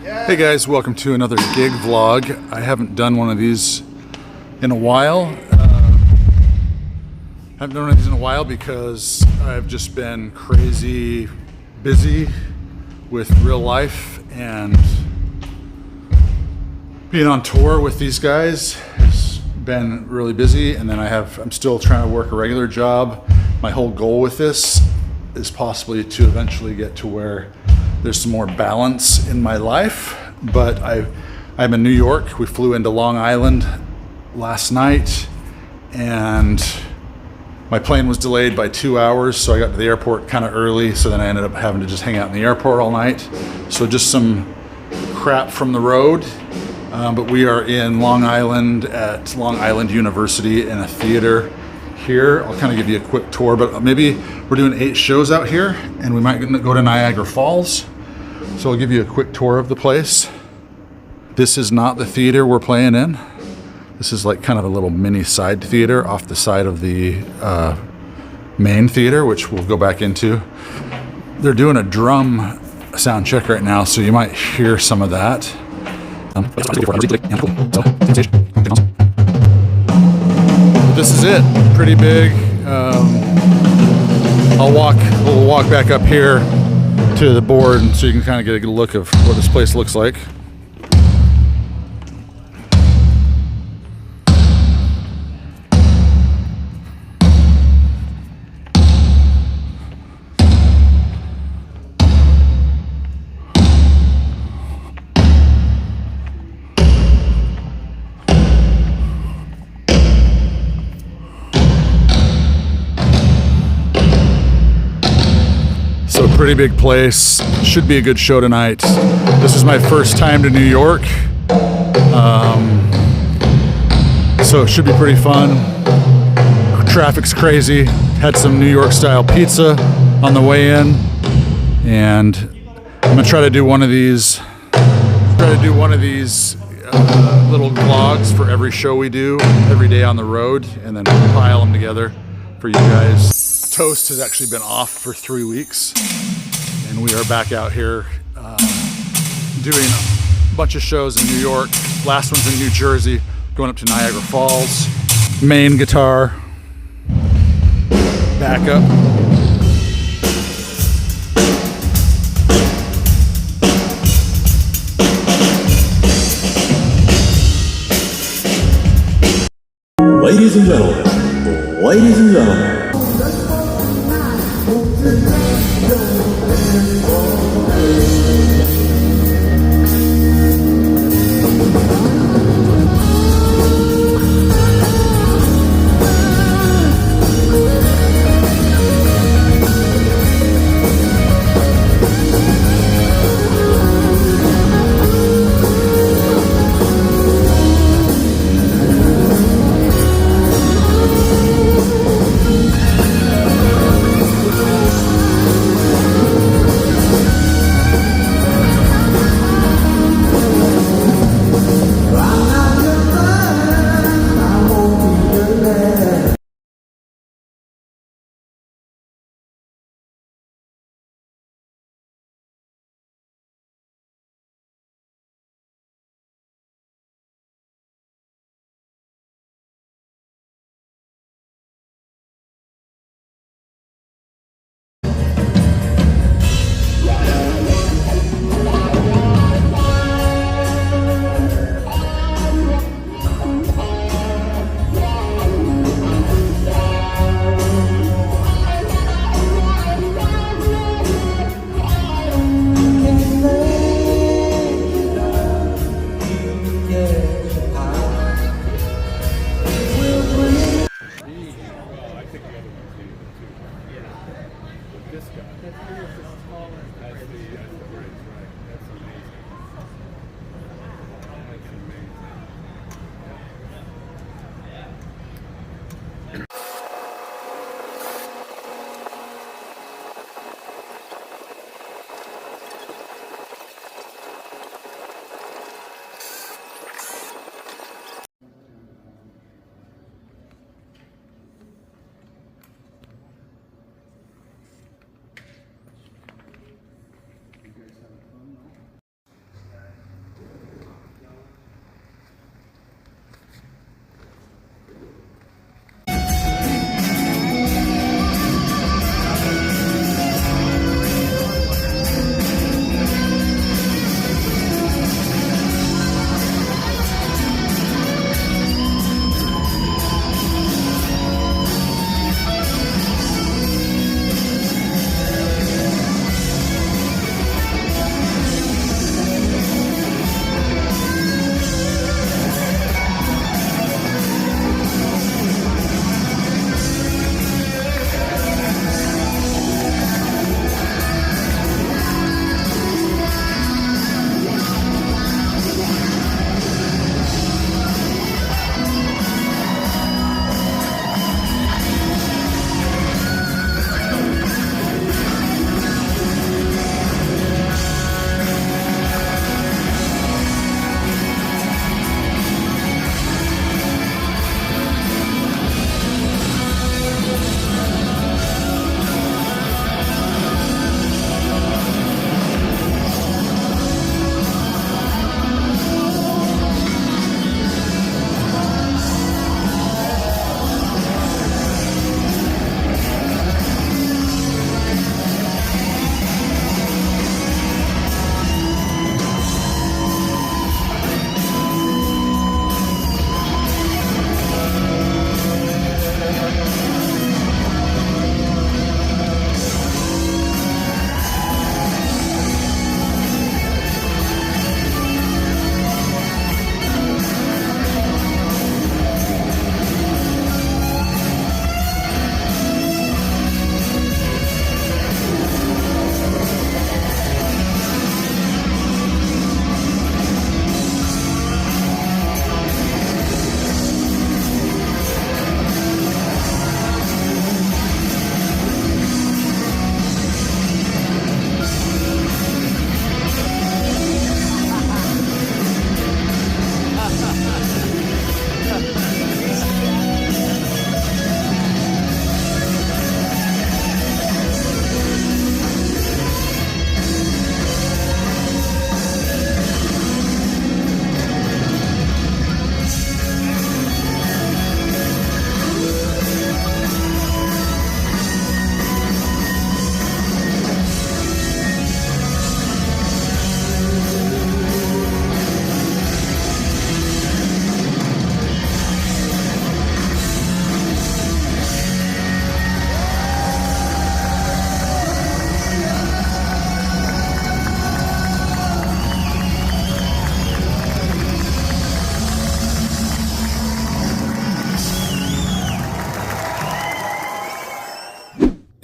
Hey guys, welcome to another gig vlog. I haven't done one of these in a while. Because I've just been crazy busy with real life, and being on tour with these guys has been really busy. And then I'm still trying to work a regular job. My whole goal with this is possibly to eventually get to where there's some more balance in my life. But I'm in New York. We flew into Long Island last night, and my plane was delayed by 2 hours, so I got to the airport kind of early. So then I ended up having to just hang out in the airport all night. So just some crap from the road. But we are in Long Island at Long Island University in a theater here. I'll kind of give you a quick tour, but maybe we're doing 8 shows out here, and we might go to Niagara Falls. So I'll give you a quick tour of the place. This is not the theater we're playing in. This is like kind of a little mini side theater off the side of the main theater, which we'll go back into. They're doing a drum sound check right now, so you might hear some of that. This is it, pretty big. We'll walk back up here to the board so you can kind of get a good look of what this place looks like. So pretty big place. Should be a good show tonight. This is my first time to New York. So it should be pretty fun. Traffic's crazy. Had some New York style pizza on the way in. And I'm gonna try to do one of these little vlogs for every show we do, every day on the road, and then compile them together for you guys. Toast has actually been off for 3 weeks, and we are back out here doing a bunch of shows in New York. Last one's in New Jersey, going up to Niagara Falls. Main guitar, backup. Ladies and gentlemen.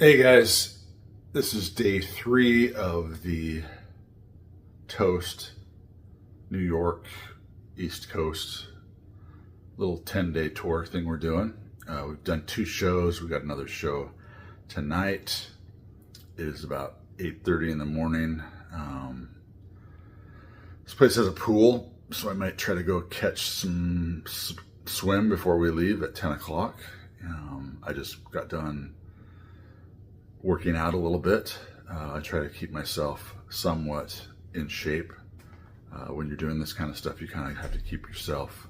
Hey guys, this is day 3 of the Toast New York East Coast little 10-day tour thing we're doing. We've done 2 shows. We got another show tonight. It is about 8:30 in the morning. This place has a pool, so I might try to go catch some swim before we leave at 10 o'clock. I just got done working out a little bit. I try to keep myself somewhat in shape. When you're doing this kind of stuff, you kind of have to keep yourself,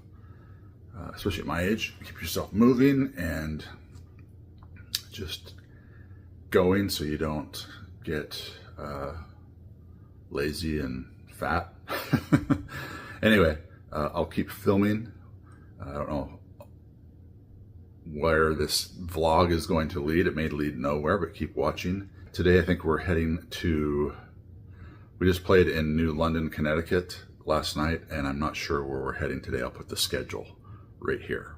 especially at my age, keep yourself moving and just going so you don't get lazy and fat. Anyway, I'll keep filming. I don't know where this vlog is going to lead. It may lead nowhere, but keep watching. Today, I think we're heading to, we just played in New London, Connecticut last night, and I'm not sure where we're heading today. I'll put the schedule right here.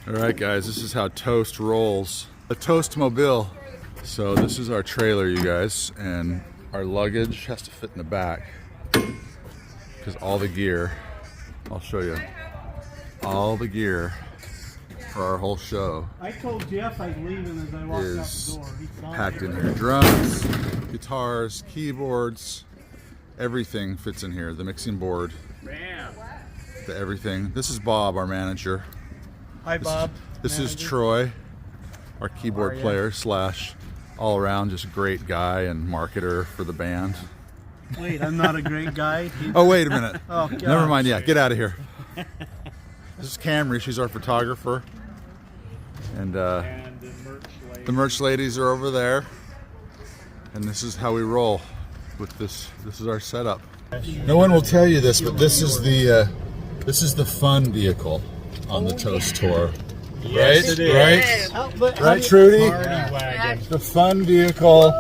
All right, guys, this is how Toast rolls. A Toast Mobile. So this is our trailer, you guys, and our luggage has to fit in the back. because all the gear, I'll show you, all the gear for our whole show I told Jeff I'd leave him as I walked out is the door. He saw packed me. in here. Drums, guitars, keyboards, everything fits in here. The mixing board, the everything. This is Bob, our manager. Hi, Bob. This is Troy, our keyboard player slash all around just great guy and marketer for the band. Wait, I'm not a great guy. Oh, wait a minute. Oh, God. Never mind. Yeah, get out of here. This is Camry. She's our photographer. And the merch ladies are over there. And this is how we roll with this. This is our setup. No one will tell you this, but this is the fun vehicle on the Toast Tour. Yes, right? it is. Right? Right, Trudy? The fun vehicle.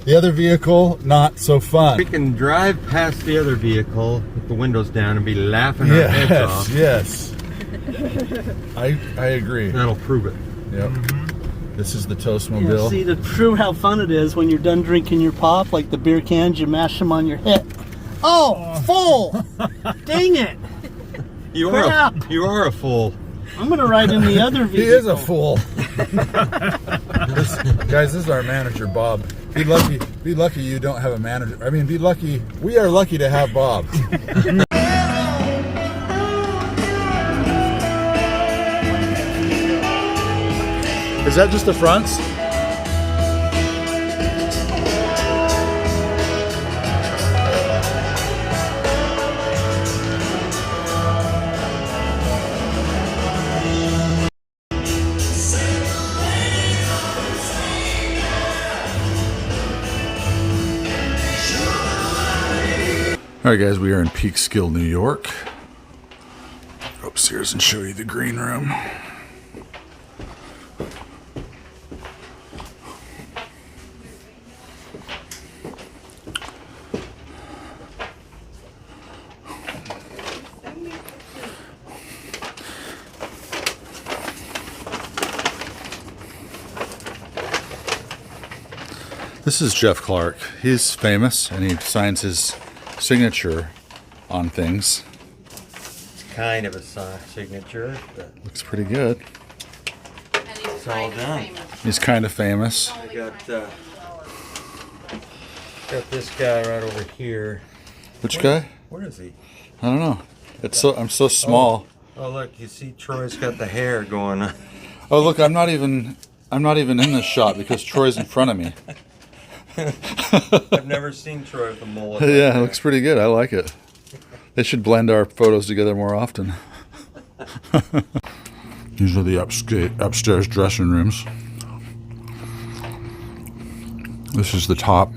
The other vehicle, not so fun. We can drive past the other vehicle with the windows down and be laughing our heads off. Yes. I agree. That'll prove it. Yep. This is the Yeah, Toastmobile. see, to prove how fun it is, when you're done drinking your pop, like the beer cans, you mash them on your head. Oh, full! Dang it! You Crap. are a fool. I'm gonna ride in the other vehicle. He is a fool. Guys, this is our manager, Bob. Be lucky you don't have a manager. I mean, be lucky. We are lucky to have Bob. Is that just the fronts? All right, guys, we are in Peekskill, New York. Go upstairs and show you the green room. This is Jeff Clark. He's famous and he signs his signature on things. It's kind of a signature, but Looks pretty good. it's all done. He's kind of famous. I got this guy right over here. Which guy? Where is he? I don't know. I'm so small. Oh, look, you see Troy's got the hair going on. Oh, look, I'm not even in this shot because Troy's in front of me. I've never seen Troy with a mullet. Yeah, it looks pretty good. I like it. They should blend our photos together more often. These are the upstairs dressing rooms. This is the top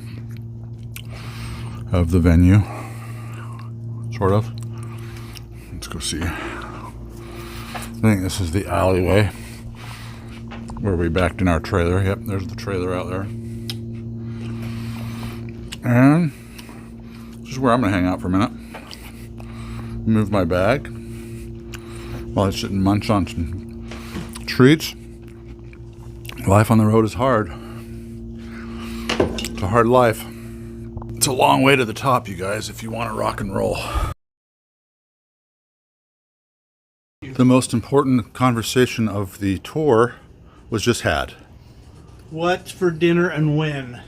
of the venue, sort of. Let's go see. I think this is the alleyway where we backed in our trailer. Yep, there's the trailer out there. And this is where I'm going to hang out for a minute. Move my bag while I sit and munch on some treats. Life on the road is hard. It's a hard life. It's a long way to the top, you guys, if you want to rock and roll. The most important conversation of the tour was just had. What's for dinner and when?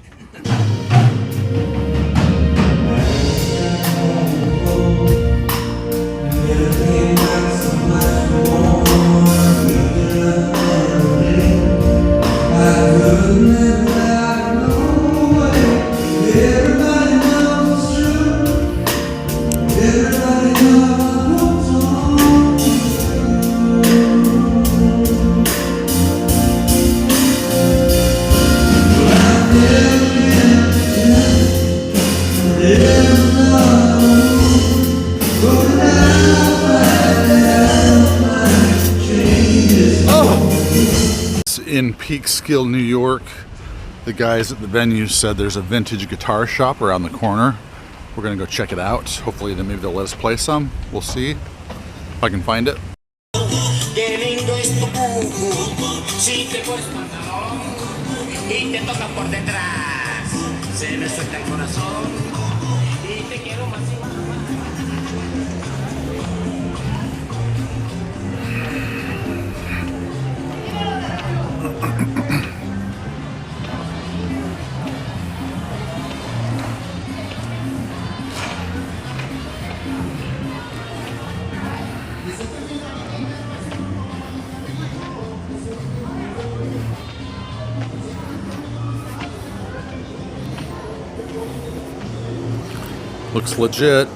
In Peekskill, New York, the guys at the venue said there's a vintage guitar shop around the corner. We're gonna go check it out. Hopefully maybe they'll let us play some. We'll see if I can find it. Qué lindo es tu cucu, si te pones pantalón y te toca por detrás, se me suelta el corazón y te quiero Looks legit.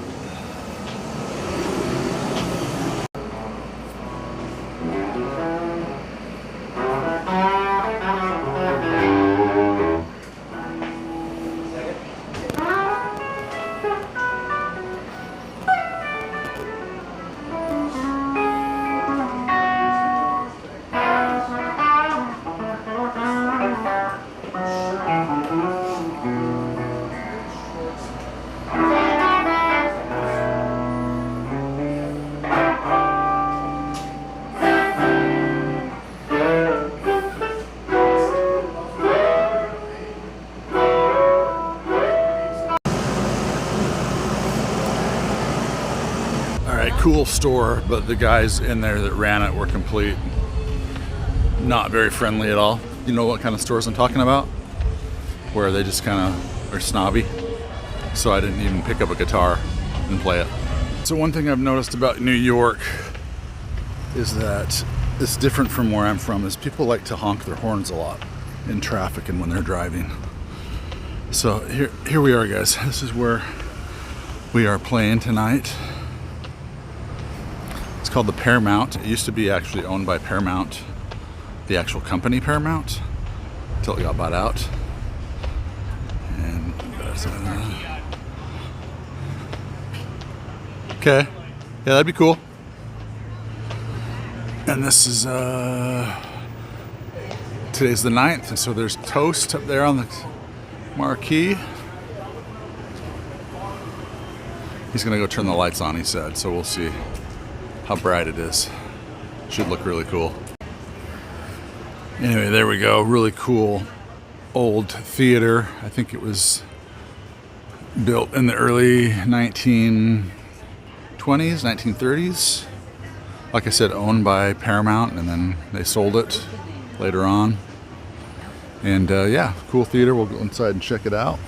Cool store, but the guys in there that ran it were complete not very friendly at all. You know what kind of stores I'm talking about? Where they just kind of are snobby. So I didn't even pick up a guitar and play it. So one thing I've noticed about New York is that it's different from where I'm from, is people like to honk their horns a lot in traffic and when they're driving. So here we are, guys. This is where we are playing tonight. It's called the Paramount. It used to be actually owned by Paramount, the actual company Paramount, until it got bought out. And okay, yeah, that'd be cool. And this is today's the 9th, and so there's toast up there on the marquee. He's gonna go turn the lights on, he said, so we'll see how bright it is. Should look really cool. Anyway, there we go. Really cool old theater. I think it was built in the early 1920s, 1930s. Like I said, owned by Paramount, and then they sold it later on. And yeah, cool theater. We'll go inside and check it out.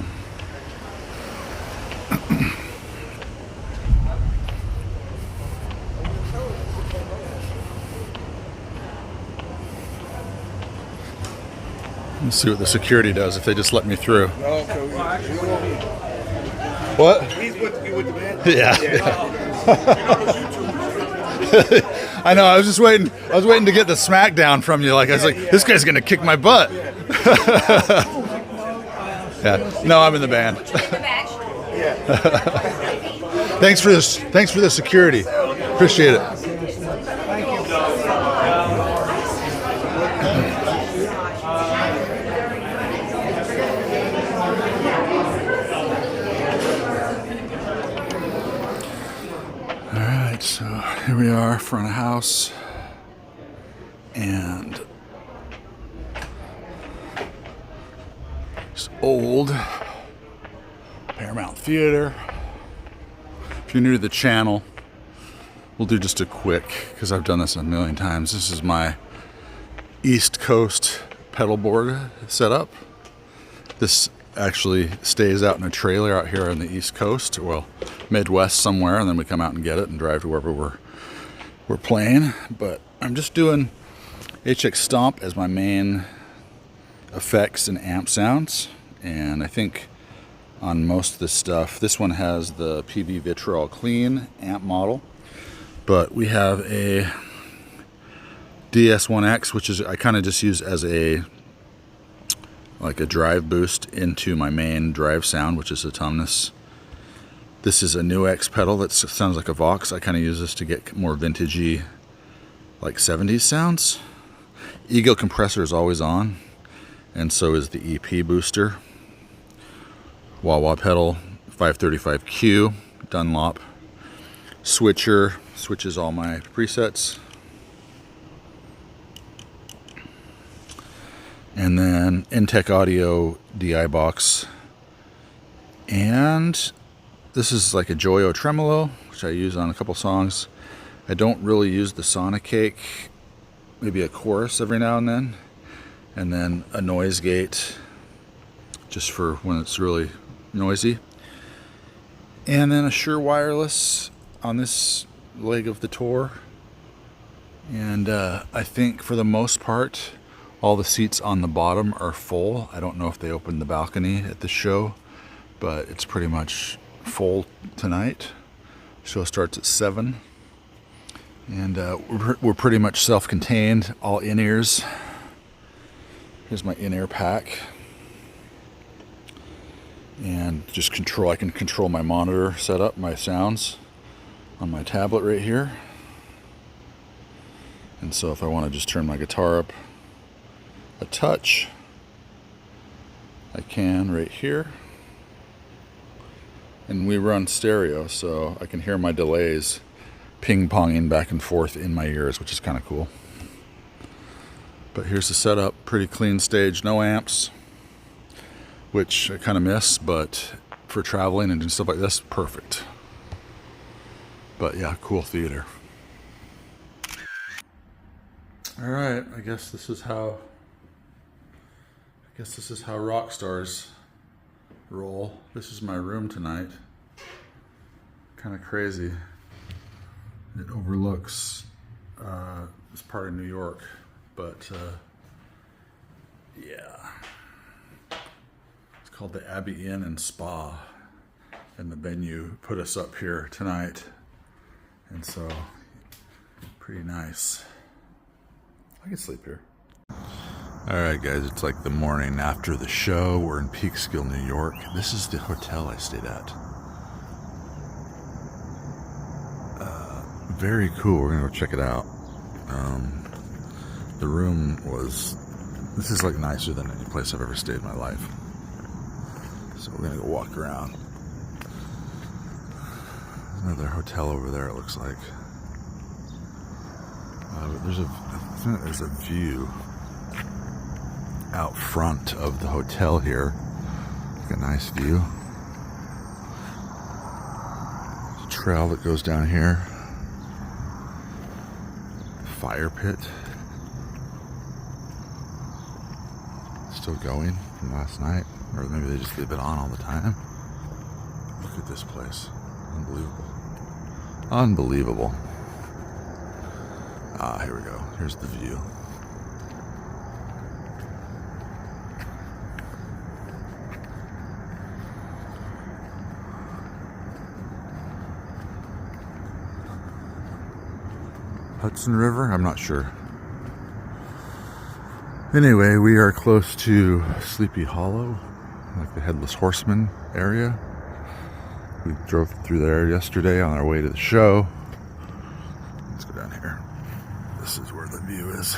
Let's see what the security does if they just let me through. What? He's with the band? Yeah. I know. I was just waiting. I was waiting to get the smackdown from you. Like I was like, this guy's gonna kick my butt. Yeah. No, I'm in the band. Thanks for this. Thanks for the security. Appreciate it. So here we are, front of house, and this old Paramount Theater. If you're new to the channel, we'll do just a quick, because I've done this a million times. This is my East Coast pedal board setup. This actually stays out in a trailer out here on the East Coast, well, Midwest somewhere, and then we come out and get it and drive to wherever we're playing. But I'm just doing HX Stomp as my main effects and amp sounds, and I think on most of this stuff, this one has the PV Vitriol Clean amp model, but we have a DS1X, which is I kind of just use as a like a drive boost into my main drive sound, which is Autumnus. This is a new X pedal that sounds like a Vox. I kind of use this to get more vintagey, like 70s sounds. Ego compressor is always on, and so is the EP booster. Wah-wah pedal, 535Q, Dunlop. Switcher, switches all my presets. And then Intech Audio DI box. And This is like a Joyo tremolo, which I use on a couple songs. I don't really use the Sonic Cake, maybe a chorus every now and then a noise gate, just for when it's really noisy. And then a Shure Wireless on this leg of the tour. And I think for the most part, all the seats on the bottom are full. I don't know if they opened the balcony at the show, but it's pretty much full tonight. Show starts at 7. And we're pretty much self-contained, all in-ears. Here's my in-ear pack. And just I can control my monitor setup, my sounds on my tablet right here. And so if I want to just turn my guitar up a touch, I can right here. And we run stereo, so I can hear my delays ping-ponging back and forth in my ears, which is kind of cool. But here's the setup, pretty clean stage, no amps, which I kind of miss, but for traveling and doing stuff like this, perfect. But yeah, cool theater. All right, I guess this is how rock stars roll. This is my room tonight. Kind of crazy. It overlooks this part of New York, but yeah. It's called the Abbey Inn and Spa, and the venue put us up here tonight, and so pretty nice. I can sleep here. All right, guys, it's like the morning after the show. We're in Peekskill, New York. This is the hotel I stayed at. Very cool. We're gonna go check it out. The room this is like nicer than any place I've ever stayed in my life. So we're gonna go walk around. Another hotel over there, it looks like. There's a view out front of the hotel here. Like a nice view. There's a trail that goes down here. Fire pit. Still going from last night. Or maybe they just leave it on all the time. Look at this place. Unbelievable. Unbelievable. Ah, here we go. Here's the view. Hudson River? I'm not sure. Anyway, we are close to Sleepy Hollow, like the Headless Horseman area. We drove through there yesterday on our way to the show. Let's go down here. This is where the view is.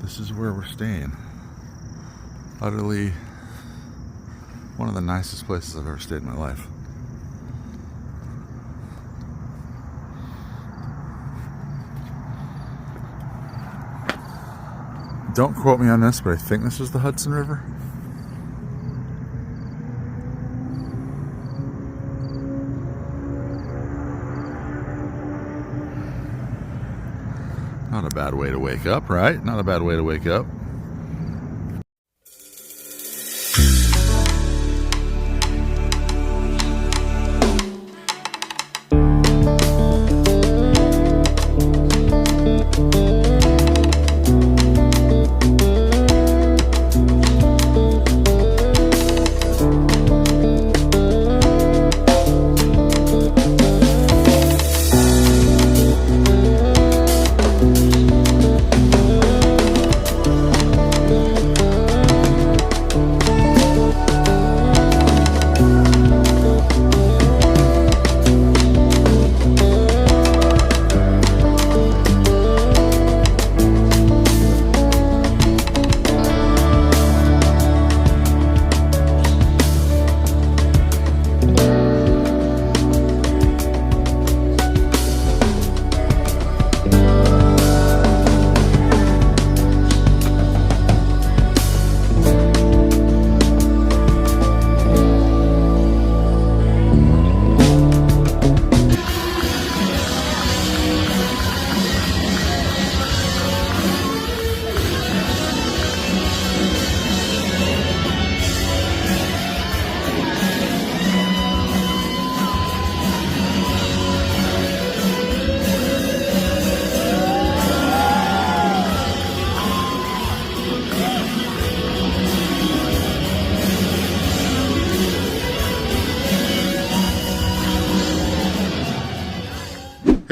This is where we're staying. Utterly one of the nicest places I've ever stayed in my life. Don't quote me on this, but I think this is the Hudson River. Not a bad way to wake up, right? Not a bad way to wake up.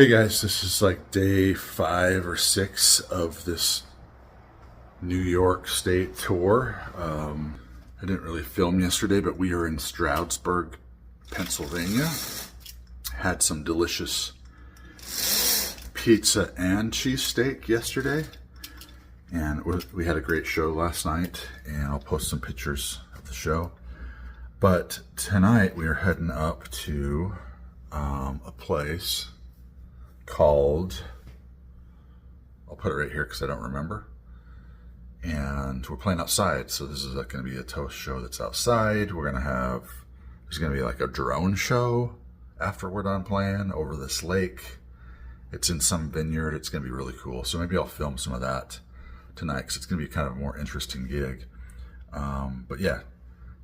Hey guys, this is like day 5 or 6 of this New York State tour. I didn't really film yesterday, but we are in Stroudsburg, Pennsylvania. Had some delicious pizza and cheesesteak yesterday. And we had a great show last night, and I'll post some pictures of the show. But tonight we are heading up to a place called, I'll put it right here because I don't remember. And we're playing outside, so this is going to be a toast show that's outside. We're going to have, there's going to be like a drone show after we're done playing over this lake. It's in some vineyard. It's going to be really cool. So maybe I'll film some of that tonight because it's going to be kind of a more interesting gig. But yeah,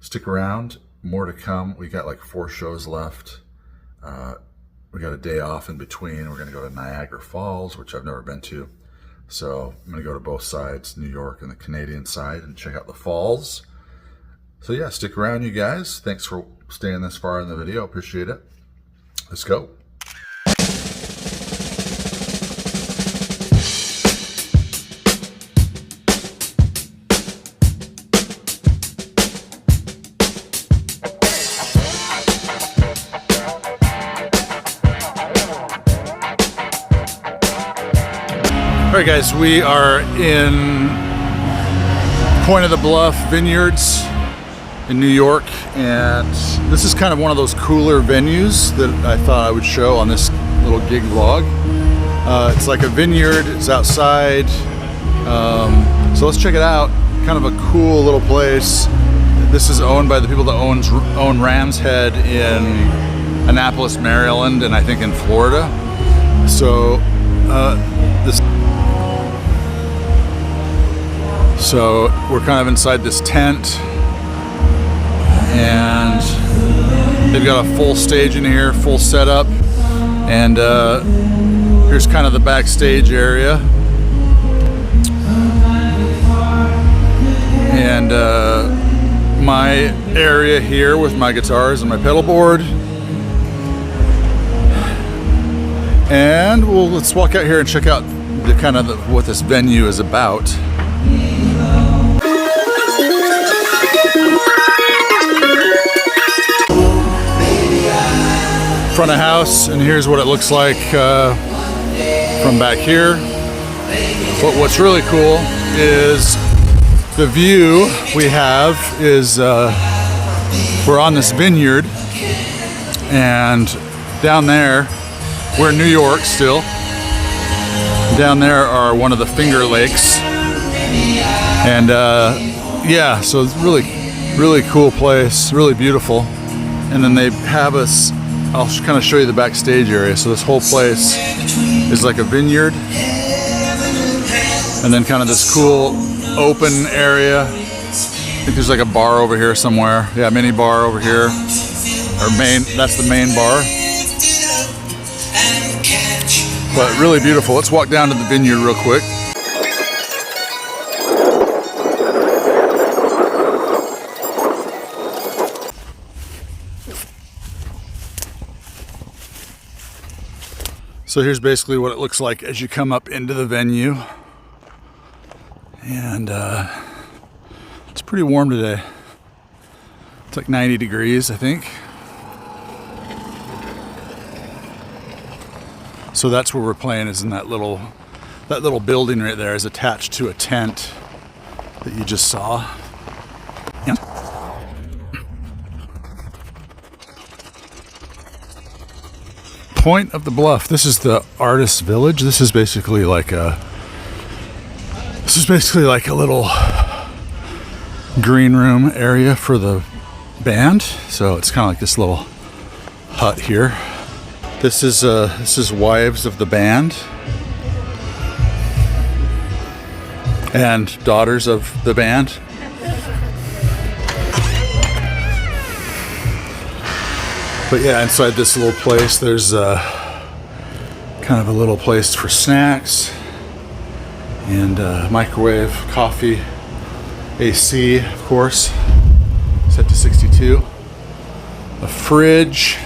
stick around. More to come. We got like 4 shows left. We got a day off in between. We're going to go to Niagara Falls, which I've never been to. So I'm going to go to both sides, New York and the Canadian side, and check out the falls. So yeah, stick around, you guys. Thanks for staying this far in the video. Appreciate it. Let's go. All right, guys, we are in Point of the Bluff Vineyards in New York, and this is kind of one of those cooler venues that I thought I would show on this little gig vlog. It's like a vineyard, it's outside, so let's check it out. Kind of a cool little place. This is owned by the people that own Ram's Head in Annapolis, Maryland, and I think in Florida. So So we're kind of inside this tent, and they've got a full stage in here, full setup, and here's kind of the backstage area, and my area here with my guitars and my pedal board. And let's walk out here and check out the kind of what this venue is about. Front of house, and here's what it looks like from back here. But what's really cool is the view we have is we're on this vineyard, and down there, we're in New York still. Down there are one of the Finger Lakes, and yeah, so it's really cool place, really beautiful. And then they have us, I'll kind of show you the backstage area. So this whole place is like a vineyard, and then kind of this cool open area. I think there's like a bar over here somewhere. Yeah, mini bar over here, or that's the main bar. But really beautiful. Let's walk down to the vineyard real quick. So here's basically what it looks like as you come up into the venue. And it's pretty warm today. It's like 90 degrees, I think. So that's where we're playing, is in that little building right there is attached to a tent that you just saw. Yeah. Point of the Bluff. This is the artist village. This is basically like a little green room area for the band. So it's kind of like this little hut here. This is wives of the band and daughters of the band. But yeah, inside this little place, there's kind of a little place for snacks and microwave, coffee, AC, of course, set to 62. A fridge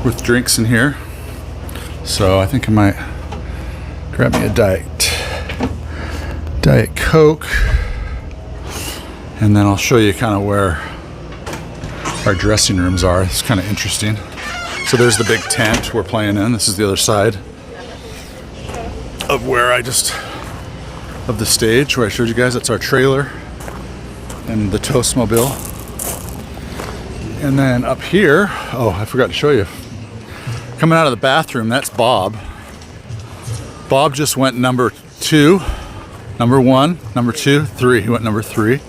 with drinks in here. So I think I might grab me a Diet Coke, and then I'll show you kind of where our dressing rooms are. It's kind of interesting. So there's the big tent we're playing in. This is the other side of of the stage where I showed you guys. That's our trailer and the Toastmobile. And then up here, oh, I forgot to show you. Coming out of the bathroom, that's Bob. Bob just went number 2, number 1, number 2, 3. He went number 3.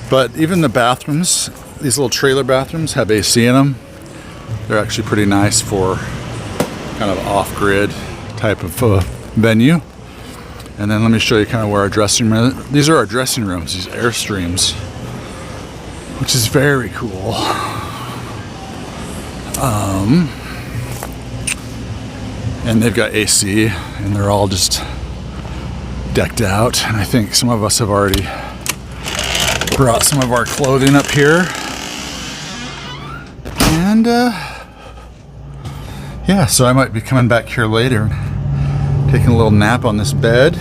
But even the bathrooms, these little trailer bathrooms have AC in them. They're actually pretty nice for kind of off-grid type of venue. And then let me show you kind of where our dressing room is. These are our dressing rooms, these Airstreams, which is very cool. And they've got AC, and they're all just decked out. And I think some of us have already brought some of our clothing up here. And yeah, so I might be coming back here later, taking a little nap on this bed.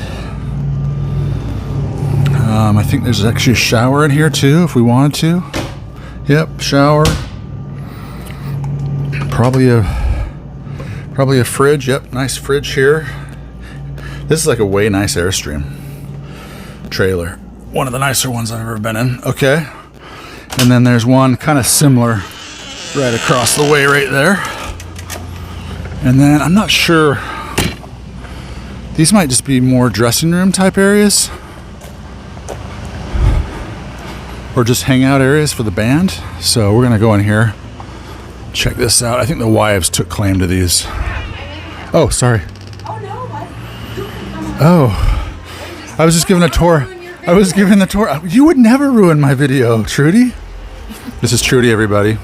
I think there's actually a shower in here too, if we wanted to. Yep, shower. Probably a fridge. Yep, nice fridge here. This is like a way nice Airstream trailer. One of the nicer ones I've ever been in. Okay. And then there's one kind of similar right across the way right there. And then I'm not sure. These might just be more dressing room type areas. Or just hangout areas for the band. So we're gonna go in here. Check this out. I think the wives took claim to these. Oh, sorry. Oh, I was just giving a tour. I was giving the tour. You would never ruin my video, Trudy. This is Trudy, everybody.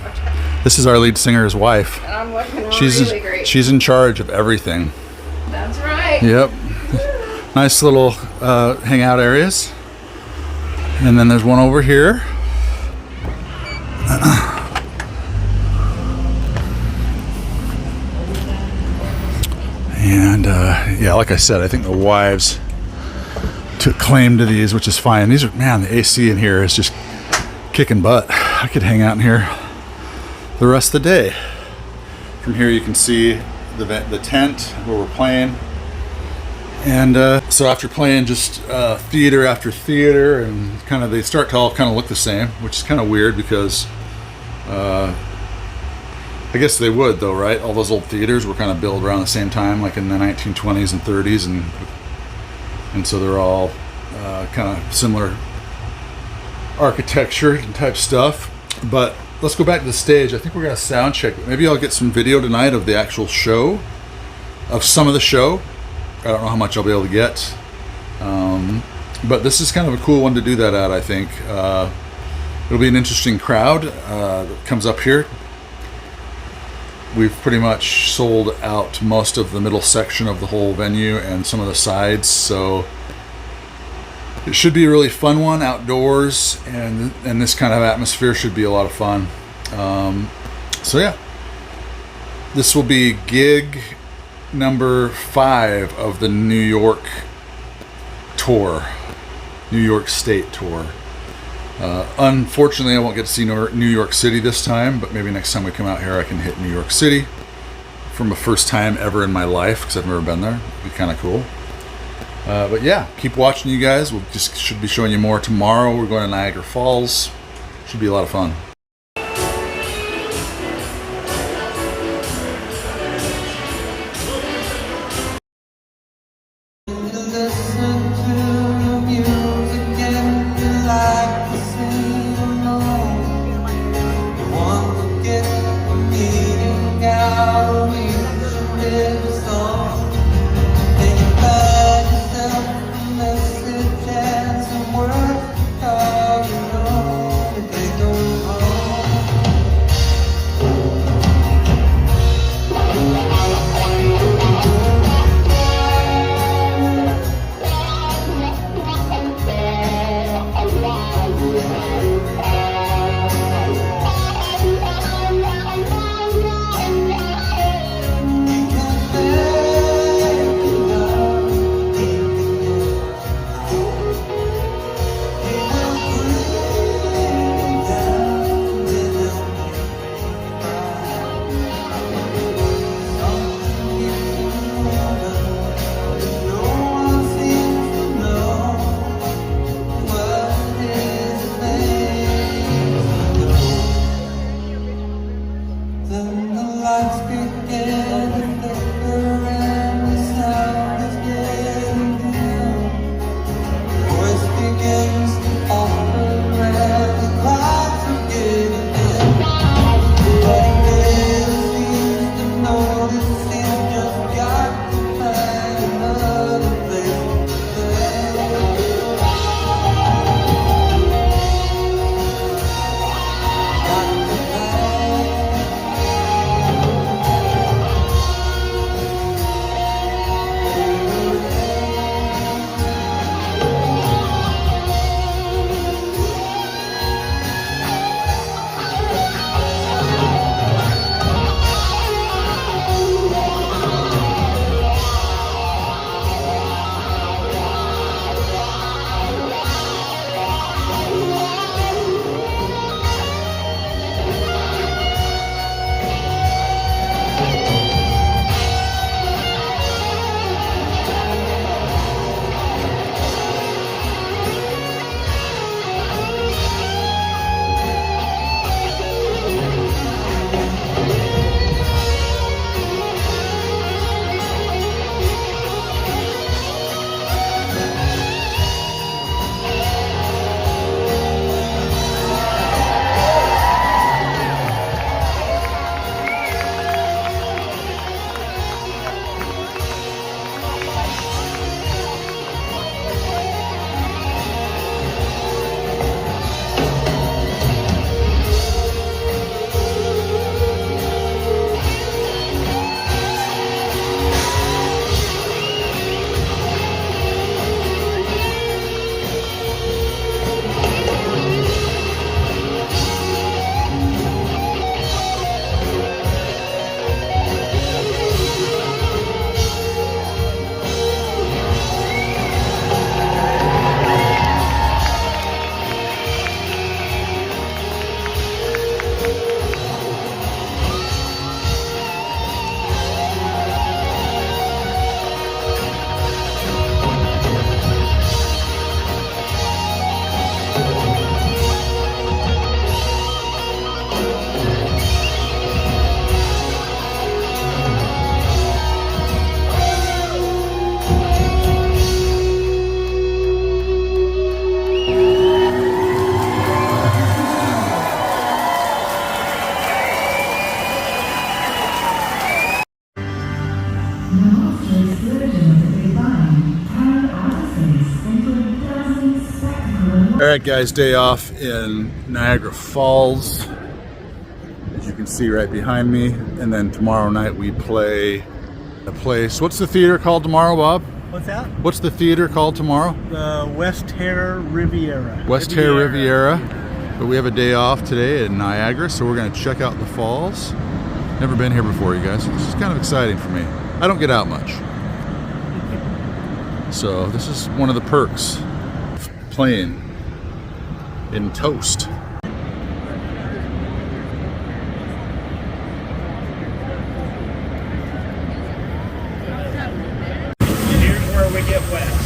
This is our lead singer's wife. I'm looking She's really great. she's in charge of everything. That's right. Yep. Nice little hangout areas. And then there's one over here. And yeah, like I said, I think the wives took claim to these, which is fine. These are, man, the AC in here is just kicking butt. I could hang out in here the rest of the day. From here you can see the tent where we're playing. And so after playing just theater after theater, and kind of they start to all kind of look the same, which is kind of weird because I guess they would though, right? All those old theaters were kind of built around the same time, like in the 1920s and 30s, and so they're all kind of similar architecture and type stuff. But let's go back to the stage. I think we're gonna sound check. Maybe I'll get some video tonight of the actual show, of some of the show. I don't know how much I'll be able to get, but this is kind of a cool one to do that at. I think it'll be an interesting crowd that comes up here. We've pretty much sold out most of the middle section of the whole venue and some of the sides, so it should be a really fun one outdoors, and this kind of atmosphere should be a lot of fun. So yeah, this will be gig number 5 of the New York tour, New York State tour. Unfortunately, I won't get to see New York City this time, but maybe next time we come out here I can hit New York City from a first time ever in my life, because I've never been there. It'd be kind of cool. But yeah, keep watching, you guys. We'll just should be showing you more tomorrow. We're going to Niagara Falls. Should be a lot of fun. Message and some words, you know, they don't All right, guys, day off in Niagara Falls, as you can see right behind me. And then tomorrow night we play a place. What's the theater called tomorrow, Bob? What's that? What's the theater called tomorrow? The West Hair Riviera. West Hair Riviera. But we have a day off today in Niagara, so we're going to check out the falls. Never been here before, you guys. This is kind of exciting for me. I don't get out much. So this is one of the perks of playing in toast. Here's where we get wet.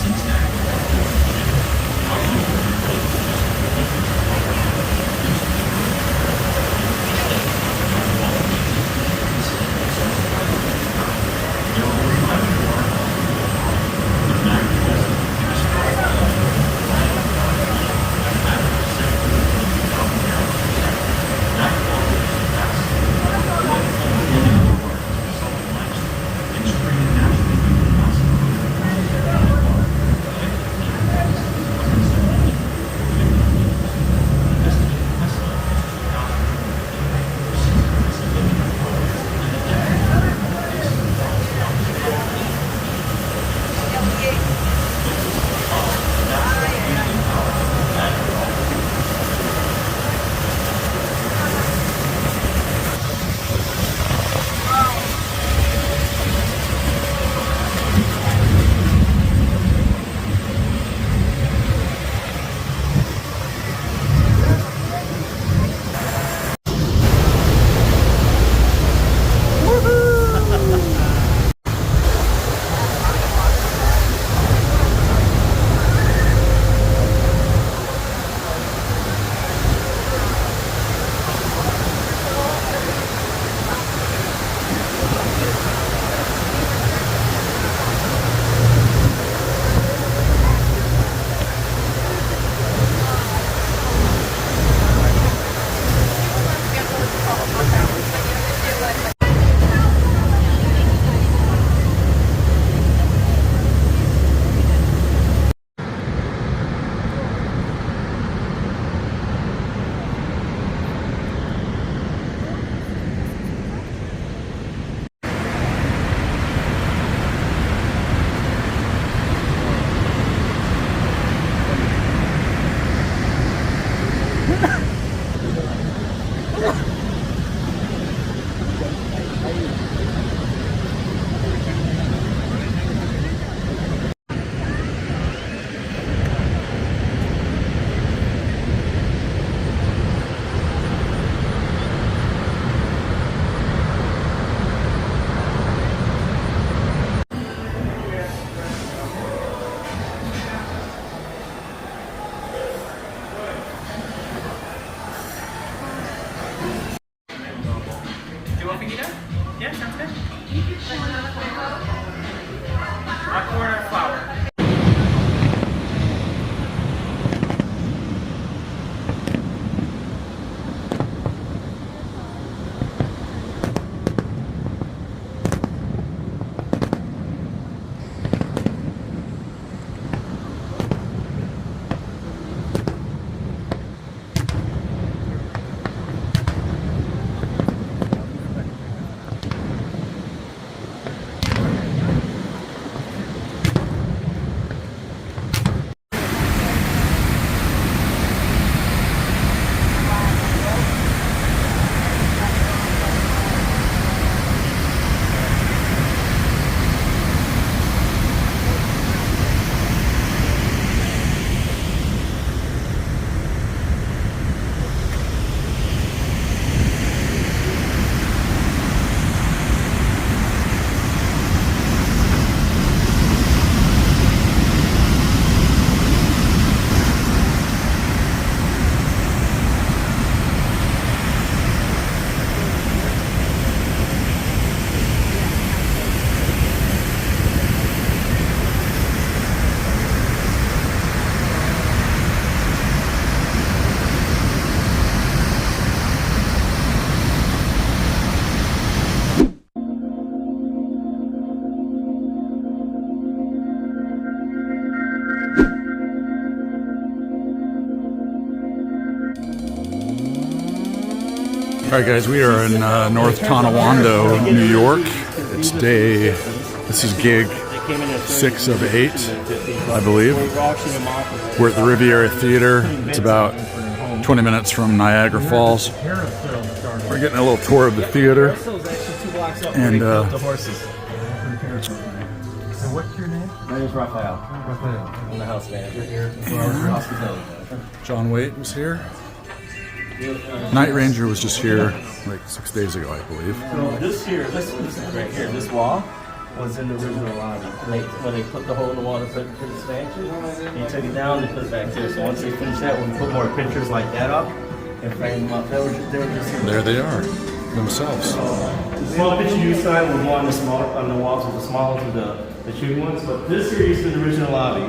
right, guys, we are in North Tonawanda, New York. It's this is gig 6 of 8, I believe. We're at the Riviera Theater. It's about 20 minutes from Niagara Falls. We're getting a little tour of the theater. And So what's your name? My name is Raphael. Raphael. I'm the house manager here. Hospitality manager. John Waite was here. Night Ranger was just here like 6 days ago, I believe. So this here, this right here, this wall was in the original lobby. When they put the hole in the wall to put the expansion, they took it down and put it back there. So once they finished that, we put more pictures like that up and frame them up. They were just here. There they are, themselves. The small picture you signed was on the walls with the small ones with the shooting ones, but this here used to be the original lobby.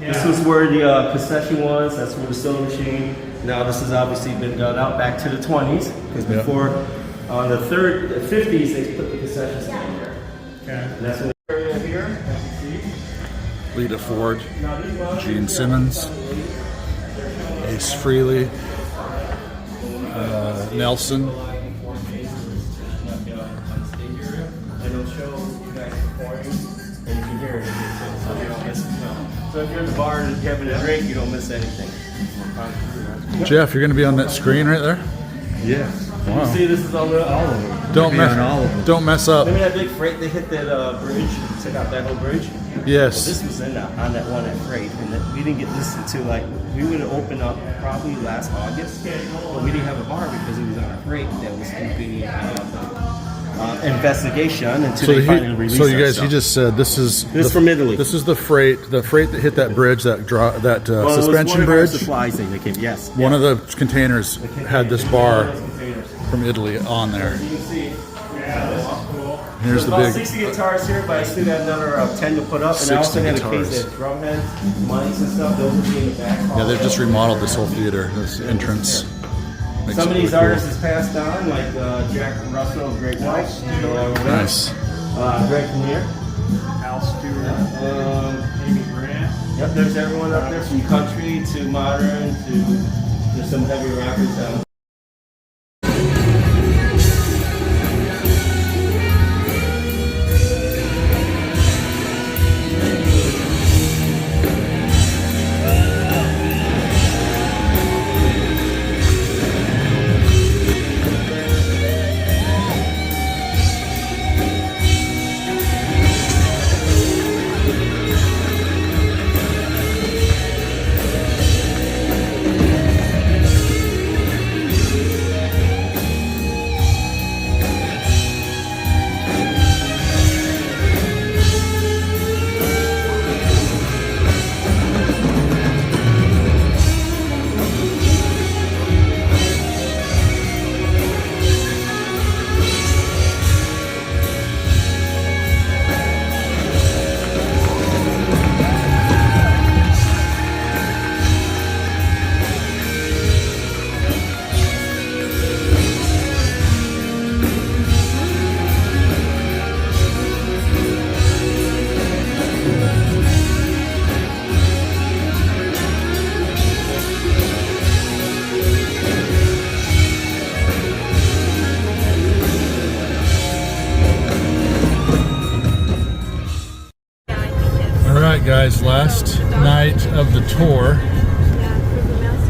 Yeah. This was where the concession was. That's where the soda machine. Now this has obviously been done out back to the 20s because before the 50s they put the concession stand there. Okay. And that's in the area here. Lita Ford, Gene Simmons, Ace Frehley, Nelson. And it'll show you guys performing, and you can hear it. So you don't miss it. So if you're at the bar and having a drink, you don't miss anything. Jeff, you're going to be on that screen right there? Yeah. Wow. You see, this is all of them. Don't on all of them. don't mess up. Remember that big freight? They hit that bridge, took out that whole bridge. Yes. This was on that one at freight, and we didn't get this until we would have opened up probably last August, but we didn't have a bar because it was on a freight that was keeping investigation until they finally released so you guys, stuff. he just said this is from Italy. This is the freight that hit that bridge, that suspension it was one bridge. Of our supplies thing that came. Yes. One of the containers had this bar Containers. from Italy on there. You can see. Here's There's the about big 60 guitars here, but I still got another 10 to put up. And I also 60 had a guitars. case of drum heads, mics and stuff. Those will be in the back. Yeah, they've just remodeled this whole theater, this entrance. Makes Some it of these really cool. artists has passed on, like Jack Russell, Great White. Nice. Greg Kinnear. Al Stewart. Amy Grant. Yep, there's everyone up there from country to modern to there's some heavy rockers down. Alright guys, last night of the tour.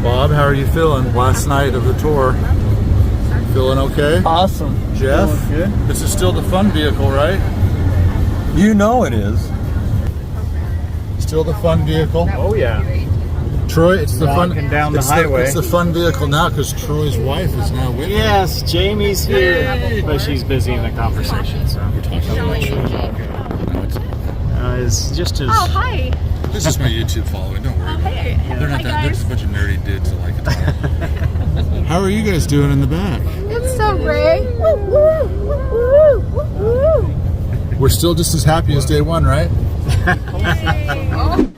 Bob, how are you feeling? Last night of the tour. Feeling okay? Awesome. Jeff, Feeling good. this is still the fun vehicle, right? You know it is. Still the fun vehicle. Oh yeah. Troy, it's the fun. Walking down the it's highway. It's the fun vehicle now because Troy's wife is now with him. Yes, Jamie's here, but she's busy in the conversation. So it's just as. Oh, hi. This is my YouTube following. Don't worry. Hey. They're not Hi, that. They're guys. just a bunch of nerdy dudes that like it. How are you guys doing in the back? It's so great. Woo, woo, woo, woo, woo. We're still just as happy as day one, right? Oh.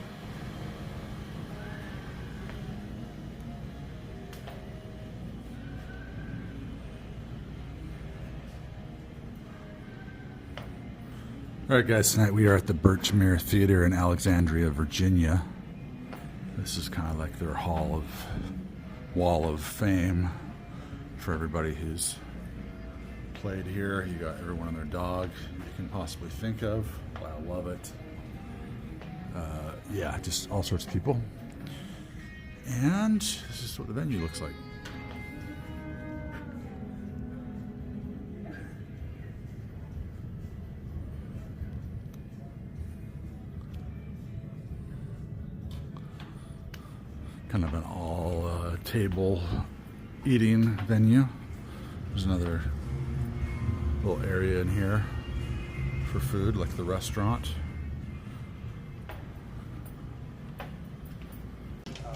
All right, guys. Tonight we are at the Birchmere Theater in Alexandria, Virginia. This is kind of like their wall of fame for everybody who's played here. You got everyone and their dog you can possibly think of. I love it. Yeah, just all sorts of people. And this is what the venue looks like. Kind of an all table eating venue. There's another little area in here for food, like the restaurant.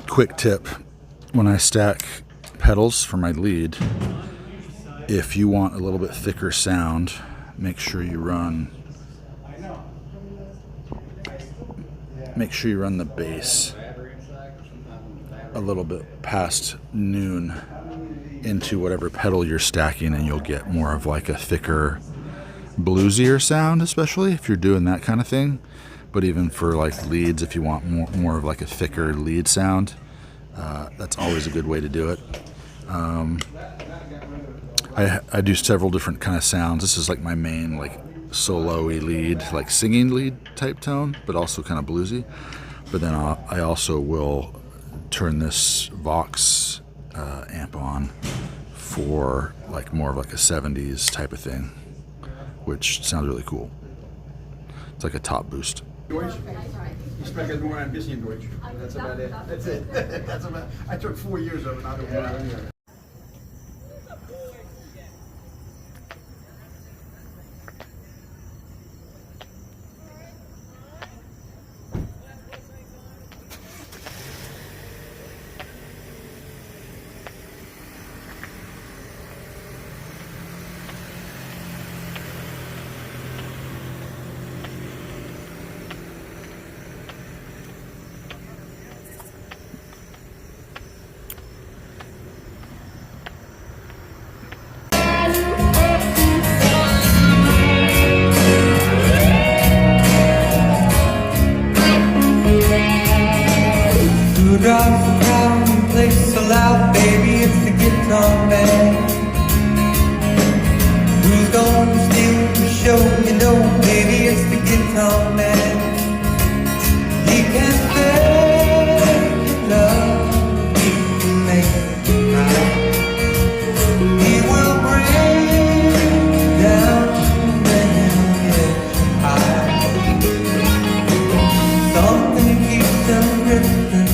Quick tip, when I stack pedals for my lead, if you want a little bit thicker sound, make sure you run the bass a little bit past noon into whatever pedal you're stacking, and you'll get more of like a thicker, bluesier sound, especially if you're doing that kind of thing. But even for like leads, if you want more of like a thicker lead sound, that's always a good way to do it. I do several different kind of sounds. This is like my main like solo-y lead, like singing lead type tone, but also kind of bluesy. But then I also will turn this Vox amp on for like more of like a 70s type of thing, which sounds really cool. It's like a top boost. Deutsch. Ich spreche nur ein bisschen Deutsch. That's about it. That's it. That's about. I took 4 years of it. I don't know. Drives around and plays so loud, baby, it's the guitar man. Who's gonna steal the show? You know, baby, it's the guitar man. He can fake love, he can make it right. He will bring you down when you get high. Something keeps them drifting